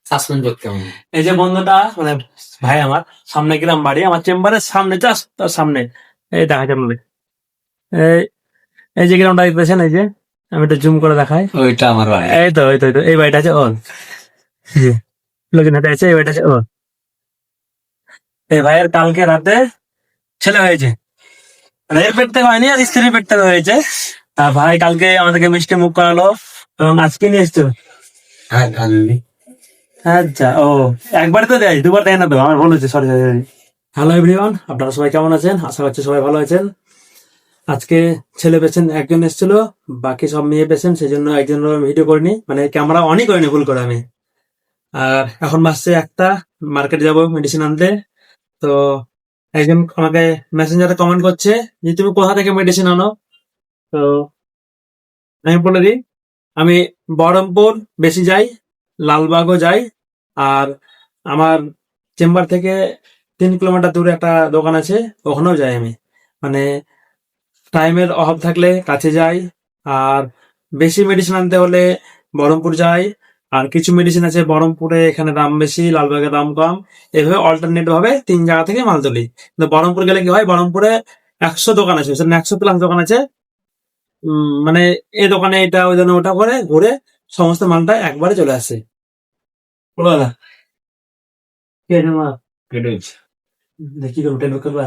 Suspend করতে হবে। এই যে বন্ধুটা মানে ভাই আমার সামনে গ্রাম বাড়ি, আমার চেম্বারের সামনে, জাস্ট তার সামনে এই দেখা যাবে এই এই যে গ্রামটা দেখতেছেন, এই যে আমি একটু জুম করে দেখাই, ওইটা আমার বাড়ি। এই তো ওই তো এই বাড়িটা আছে ওর, লোকজন হাতে আছে, এই বাড়িটা আছে ওর। এই ভাইয়ের কালকে রাতে ছেলে হয়েছে, মানে এর পেট থেকে হয়নি, আর স্ত্রীর পেট থেকে হয়েছে। আর ভাই কালকে আমাদেরকে মিষ্টি মুখ করালো এবং আজকে নিয়ে এসছো। হ্যাঁ, আনলি। আচ্ছা, ও একবারে তো দেয়, দুবার দেয় না তো, আমার ভুল হচ্ছে, সরি সরি। হ্যালো এভরিওয়ান, আপনারা সবাই কেমন আছেন? আশা করছি সবাই ভালো আছেন। আজকে ছেলে পেশেন্ট একজন এসেছিল, বাকি সব মেয়ে পেশেন্ট, সেই জন্য একজন ভিডিও করিনি, মানে ক্যামেরা অনই করিনি, ভুল করে আমি। আর এখন বাসছে একটা, মার্কেট যাব মেডিসিন আনতে। তো একজন আমাকে মেসেঞ্জারে কমেন্ট করছে যে তুমি কোথা থেকে মেডিসিন আনো। তো আমি বলে দিই, আমি বহরমপুর বেশি যাই, লালবাগও যাই, আর আমার চেম্বার থেকে 3 কিলোমিটার দূরে একটা দোকান আছে, ওখানেও যাই আমি। মানে টাইমের অভাব থাকলে কাছে যাই, আর বেশি মেডিসিন আনতে হলে বহরমপুর যাই। আর কিছু মেডিসিন আছে বহরমপুরে, এখানে দাম বেশি, লালবাগে দাম কম, এভাবে অল্টারনেট ভাবে 3 জায়গা থেকে মাল তুলি। কিন্তু বহরমপুর গেলে কি হয়, বহরমপুরে 100 দোকান আছে, 100+ দোকান আছে। মানে এই দোকানে এটা, ওই দোকানে ওটা করে ঘুরে সমস্ত মালটা একবারে চলে আসে। বলো দাদা, কি আছে মা? কেটে গেছে। দেখি করবো, টেট করবা,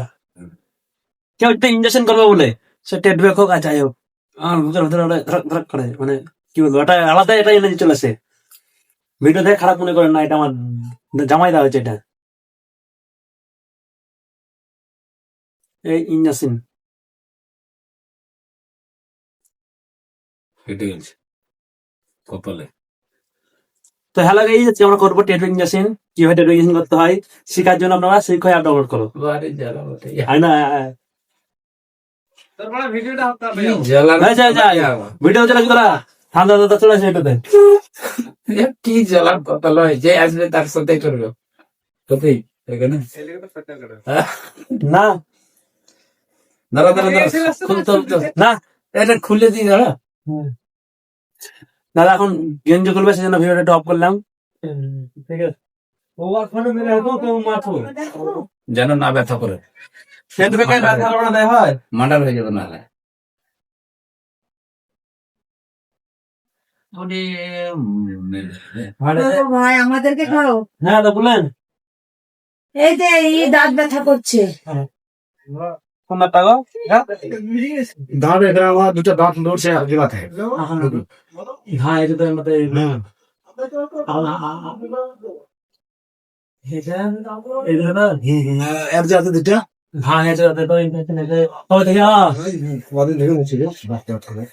কেউ একটা ইঞ্জেকশন করবো বলে সে টেট ব্যাক হোক আর যাই হোক, আমার বুকের ভিতরে ওটা ধরক ধরক করে, মানে কি বলবো, ওটা আলাদা, এটা এনার্জি চলে আসে। ভিডিও দেখে খারাপ মনে করেন না, এটা আমার জামাই দেওয়া হয়েছে এটা, এই ইঞ্জেকশন। কেটে গেছে কপালে। তো হ্যালো গাইস, আজকে আমরা করবো টেট ইঞ্জেকশন, কিভাবে টেট ইঞ্জেকশন করতে হয় শেখার জন্য আপনারা শিখ হয়ে ডাউনলোড করো। বাড়ি জ্বালা বটে। হয় না? কি জ্বালা না? ভিডিও চলে তোরা, ঠান্ডা দাদা চলে আসে এটাতে। কি জ্বালার কথা লয়, যে আসবে তার সাথে করবে। সত্যি এখানে না দাঁড়া দাঁড়া দাঁড়া, খুলতে হবে তো। না এটা খুলে দিই, দাঁড়া। দাদা এখন গেঞ্জি খুলবে, সেজন্য ভিডিওটা একটু অফ করলাম। ঠিক আছে, ও এখন মেরে হাতো তো মাথো, যেন না ব্যথা করে, সেট বেকার ব্যথা করে না, দেয় হয় মার্ডার হয়ে যাবে নাহলে। ভাই আমাদেরকে ধরো। হ্যাঁ তো বলেন, এই যে এই দাঁত ব্যথা করছে। কোন দাঁতটা গো? দাঁড় এখানে আমার দুটো দাঁত লড়ছে আর গিলাতে। হ্যাঁ এটা তো মতে এর যে আছে দুটা হ্যাঁ এটা তো ইনফেকশন আছে, তবে থেকে কদিন থেকে হচ্ছে বাচ্চা থাকে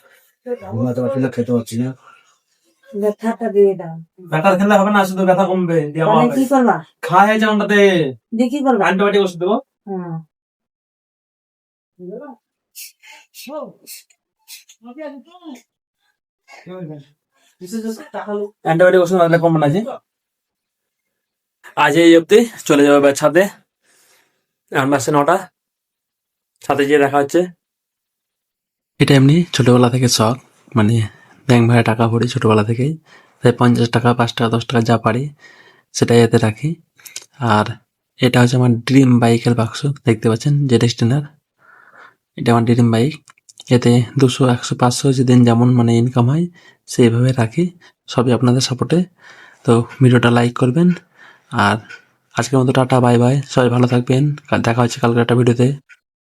ঘুমাতে পারছি না, খেতে পারছি না। ব্যথাটা দিয়ে দাও। ব্যথা খেলে হবে না, শুধু ব্যথা কমবে, দেওয়া মানে হবে। কি করবা? খায় যেমনটাতে দিয়ে কি করবা? অ্যান্টিবায়োটিক ওষুধ দেবো। হ্যাঁ। অ্যান্টিবায়োটিক ওষুধ না দিলে কমবে না। যে আজ এই অব্দি, চলে যাবে ছাদে, এখন বাসছে 9টা, ছাদে গিয়ে দেখা হচ্ছে। এটা এমনি ছোটবেলা থেকে শখ, মানে ব্যাংক ভাড়া টাকা ভরি ছোটবেলা থেকেই, তাই 50 টাকা 5 টাকা 10 টাকা যা পারি সেটাই এতে রাখি। আর এটা হচ্ছে আমার ড্রিম বাইকের বাক্স, দেখতে পাচ্ছেন যে ডেস্টিনার, এটা আমার ড্রিম বাইক। এতে 200 100 500 যেদিন যেমন মানে ইনকাম হয় সেইভাবে রাখি, সবই আপনাদের সাপোর্টে। তো ভিডিওটা লাইক করবেন, আর আজকের মতো টাটা, বাই বাই, সবাই ভালো থাকবেন, দেখা হচ্ছে কালকে একটা ভিডিওতে।